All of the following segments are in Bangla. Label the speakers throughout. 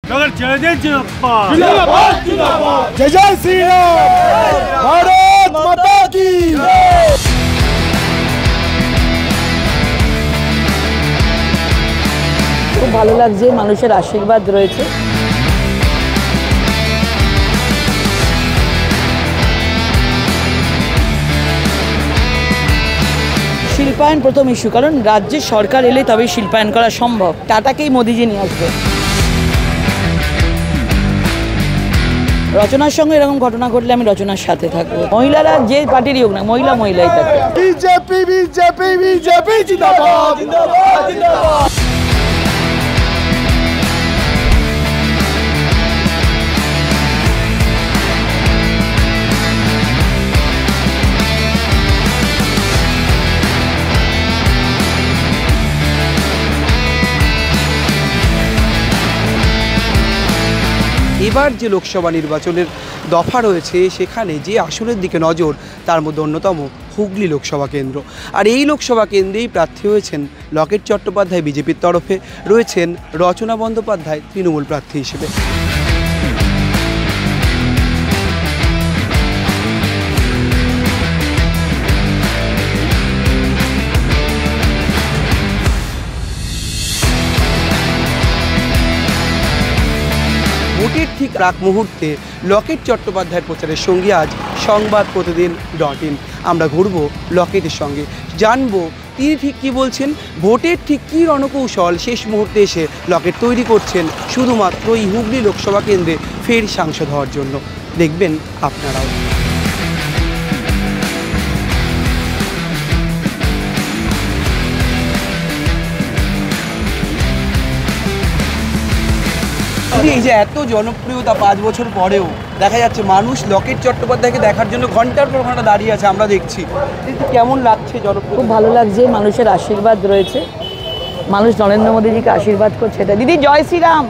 Speaker 1: जय जय श्री राम, भारत माता की।
Speaker 2: খুব ভালো লাগছে, মানুষের আশীর্বাদ রয়েছে। শিল্পায়ন প্রথম ইস্যু, কারণ রাজ্যের সরকার এলে তবে শিল্পায়ন করা সম্ভব। টাটাকেই মোদিজি নিয়ে আসবে। রচনার সঙ্গে এরকম ঘটনা ঘটলে আমি রচনার সাথে থাকবো। মহিলারা যে পার্টিরই হোক না, মহিলাই থাকে।
Speaker 1: বিজেপি বিজেপি বিজেপি জিন্দাবাদ জিন্দাবাদ জিন্দাবাদ।
Speaker 3: এবার যে লোকসভা নির্বাচনের দফা রয়েছে সেখানে যে আসনের দিকে নজর, তার মধ্যে অন্যতম হুগলি লোকসভা কেন্দ্র। আর এই লোকসভা কেন্দ্রেই প্রার্থী হয়েছেন লকেট চট্টোপাধ্যায় বিজেপির তরফে, রয়েছেন রচনা বন্দ্যোপাধ্যায় তৃণমূল প্রার্থী হিসেবে। ভোটের ঠিক রাত মুহূর্তে লকেট চট্টোপাধ্যায়ের প্রচারের সঙ্গে আজ সংবাদ প্রতিদিন.in আমরা ঘুরব লকেটের সঙ্গে, জানবো তিনি ঠিক কী বলছেন, ভোটের ঠিক কী রণকৌশল শেষ মুহূর্তে এসে লকেট তৈরি করছেন শুধুমাত্র এই হুগলি লোকসভা কেন্দ্রে ফের সাংসদ হওয়ার জন্য। দেখবেন আপনারাও। এই যে এত জনপ্রিয়তা 5 বছর পরেও দেখা যাচ্ছে মানুষ লকেট চট্টোপাধ্যায়কে দেখার জন্য ঘন্টার পর ঘন্টা দাঁড়িয়ে আছে, আমরা দেখছি। কেমন লাগছে জনপ্রিয়?
Speaker 2: খুব ভালো লাগছে, মানুষের আশীর্বাদ রয়েছে। মানুষ নরেন্দ্র মোদীজিকে আশীর্বাদ করছে। এটা দিদি জয় শ্রীরাম।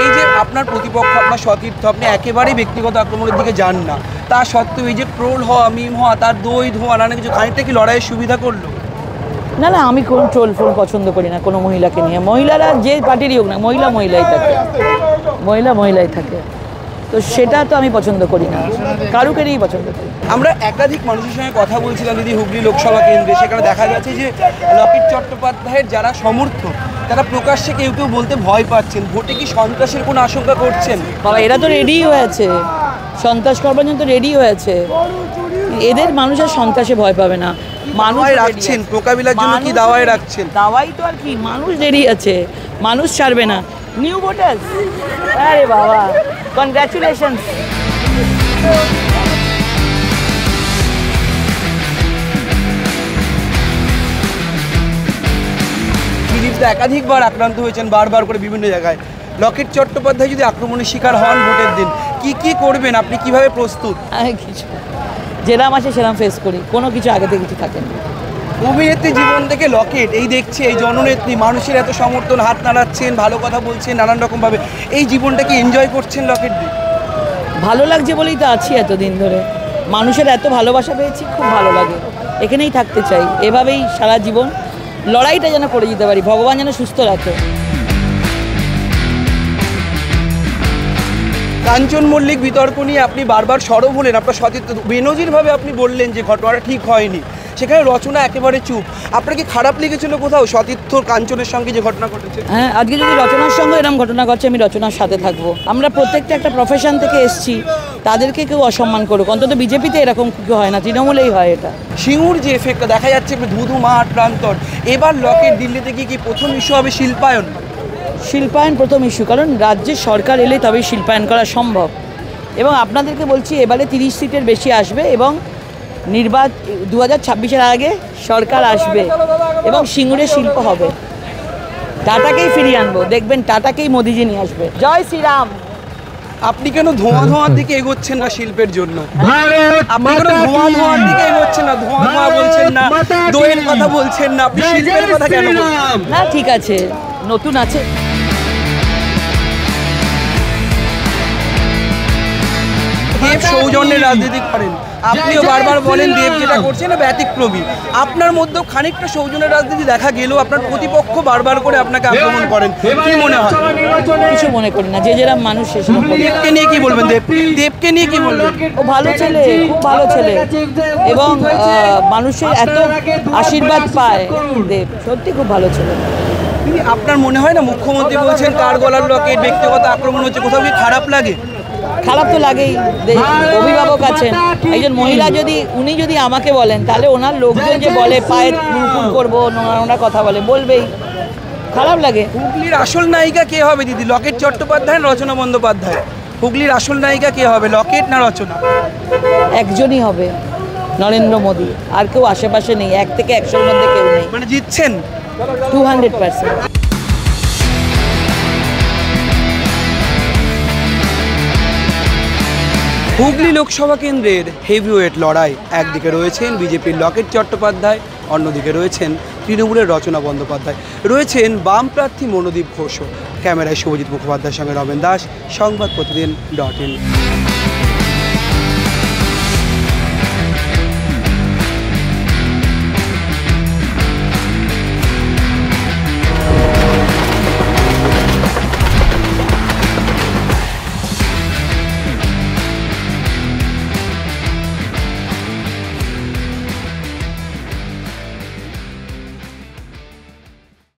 Speaker 3: এই যে আপনার প্রতিপক্ষ, আপনার সতীর্থ, আপনি একেবারেই ব্যক্তিগত আক্রমণের দিকে যান না, তা সত্ত্বেও এই যে ট্রোল হওয়া, মিম হওয়া, তার দই ধোয়া, নানা কিছু, খানিকটা কি লড়াইয়ের সুবিধা করলো?
Speaker 2: না না, আমি কোন ট্রোল ফোল পছন্দ করি না কোনো মহিলাকে নিয়ে। মহিলারা যে পার্টিরই হোক না, মহিলাই থাকে, মহিলাই থাকে। তো সেটা তো আমি পছন্দ করি না, কারুকেরই পছন্দ করি।
Speaker 3: আমরা একাধিক মানুষের সঙ্গে কথা বলছিলাম দিদি হুগলি লোকসভা কেন্দ্রে, সেখানে দেখা যাচ্ছে যে লকেট চট্টোপাধ্যায়ের যারা সমর্থক তারা প্রকাশ্যে কেউ কেউ বলতে ভয় পাচ্ছেন। ভোটে কি সন্ত্রাসের কোনো আশঙ্কা করছেন?
Speaker 2: বাবা, এরা তো রেডি হয়েছে, সন্ত্রাস করবার জন্য তো রেডি হয়েছে। এদের মানুষের সন্ত্রাসে ভয় পাবে না। মানুষ
Speaker 3: রাখছেন মোকাবিলার জন্য, কি দাওয়াই রাখছেন?
Speaker 2: দাওয়াই তো আর কি, মানুষ রেডি আছে, মানুষ ছাড়বে না। নিউ ভোটার্স, আরে বাবা, কনগ্রাচুলেশনস।
Speaker 3: দিলীপদা একাধিকবার আক্রান্ত হয়েছেন, বারবার করে বিভিন্ন জায়গায়। লকেট চট্টোপাধ্যায় যদি আক্রমণের শিকার হন ভোটের দিন, কি করবেন আপনি, কিভাবে প্রস্তুত?
Speaker 2: কিছু যেরাম আছে সেরাম ফেস করি, কোনো কিছু আগে থেকে কিছু থাকে না।
Speaker 3: অভিনেত্রী জীবন থেকে লকেট, এই দেখছে এই জননেত্রী, মানুষের এত সমর্থন, হাত নাড়াচ্ছেন, ভালো কথা বলছেন নানান রকমভাবে, এই জীবনটাকে এনজয় করছেন লকেট দিয়ে?
Speaker 2: ভালো লাগছে বলেই তো আছি এতদিন ধরে। মানুষের এত ভালোবাসা পেয়েছি, খুব ভালো লাগে। এখানেই থাকতে চাই, এভাবেই সারা জীবন লড়াইটা যেন করে যেতে পারি, ভগবান যেন সুস্থ রাখে।
Speaker 3: কাঞ্চন মল্লিক বিতর্ক নিয়ে আপনি বারবার সরব হলেন, আপনার সতীর্থ বেনজিরভাবে আপনি বললেন যে ঘটনাটা ঠিক হয়নি, সেখানে রচনা একেবারে চুপ। আপনার কি খারাপ লেগেছিল কোথাও সতীর্থ কাঞ্চনের সঙ্গে যে ঘটনা ঘটেছে?
Speaker 2: হ্যাঁ, আজকে যদি রচনার সঙ্গে এরকম ঘটনা ঘটছে, আমি রচনার সাথে থাকবো। আমরা প্রত্যেকটা একটা প্রফেশন থেকে এসছি, তাদেরকে কেউ অসম্মান করুক। অন্তত বিজেপিতে এরকম কিছু হয় না, তৃণমূলেই হয় এটা।
Speaker 3: সিঙ্গুর যে এফেক্টটা দেখা যাচ্ছে, ধুধু মাঠ প্রান্তর, এবার লকেট দিল্লিতে গিয়ে কি প্রথম ইস্যু হবে শিল্পায়ন?
Speaker 2: শিল্পায়ন প্রথম ইস্যু, কারণ রাজ্যের সরকার এলে তবে শিল্পায়ন করা সম্ভব। এবং আপনাদেরকে বলছি, এবারে 30 সিটের বেশি আসবে এবং 2026-এর আগে সরকার আসবে এবং সিঙ্গুরে শিল্প হবে। টাটাকেই ফিরিয়ে আনবো, দেখবেন টাটাকেই মোদিজি নিয়ে আসবে। জয় শ্রীরাম।
Speaker 3: আপনি কেন ধোঁয়ার দিকে এগোচ্ছেন না শিল্পের জন্য? আপনি কেন ধোঁয়ার দিকে এগোচ্ছেন না, ধোঁয়া বলছেন না, দইয়ের কথা বলছেন না, আপনি শিল্পের কথা কেন বলছেন?
Speaker 2: না ঠিক আছে, নতুন আছে।
Speaker 3: দেব সৌজন্যের রাজনীতি করেন, আপনিও বারবার বলেন দেব যেটা করছে না ব্যতিক্রমী। আপনার মধ্যেও খানিকটা সৌজন্যের রাজনীতি দেখা গেলেও আপনার প্রতিপক্ষ বারবার করে আপনাকে আক্রমণ করেন, কি মনে হয়?
Speaker 2: কিছু মনে করি না, যে যেরকম মানুষ সে সেরকম করি।
Speaker 3: দেবকে নিয়ে কি বলবেন? দেবকে নিয়ে কি বলবেন?
Speaker 2: ও ভালো ছেলে, খুব ভালো ছেলে, এবং মানুষের এত আশীর্বাদ পায় দেব, সত্যি খুব ভালো ছেলে।
Speaker 3: আপনার মনে হয় না মুখ্যমন্ত্রী বলছেন কার গলার লকেট ব্যক্তিগত আক্রমণ হচ্ছে, কোথাও কি খারাপ লাগে?
Speaker 2: খারাপ তো লাগেই, অভিভাবক আছেন, একজন মহিলা উনি যদি আমাকে বলেন, তাহলে ওনার লোকজন যে বলে পায়ে নুকুর করবো, নোংরা কথা বলবেই, খারাপ লাগে।
Speaker 3: হুগলির আসল নায়িকা কে হবে দিদি? লকেট চট্টোপাধ্যায় না রচনা বন্দ্যোপাধ্যায়? হুগলির আসল নায়িকা কে হবে, লকেট না রচনা?
Speaker 2: একজনই হবে, নরেন্দ্র মোদী, আর কেউ আশেপাশে নেই, 1 থেকে 100-র মধ্যে কেউ নেই।
Speaker 3: মানে জিতছেন
Speaker 2: 200%।
Speaker 3: হুগলি লোকসভা কেন্দ্রের হেভিওয়েট লড়াই, একদিকে রয়েছেন বিজেপির লকেট চট্টোপাধ্যায়, অন্যদিকে রয়েছেন তৃণমূলের রচনা বন্দ্যোপাধ্যায়, রয়েছেন বাম প্রার্থী মনোদীপ ঘোষও। ক্যামেরায় শুভজিৎ মুখোপাধ্যায়ের সঙ্গে রমেন দাস, সংবাদ প্রতিদিন .in।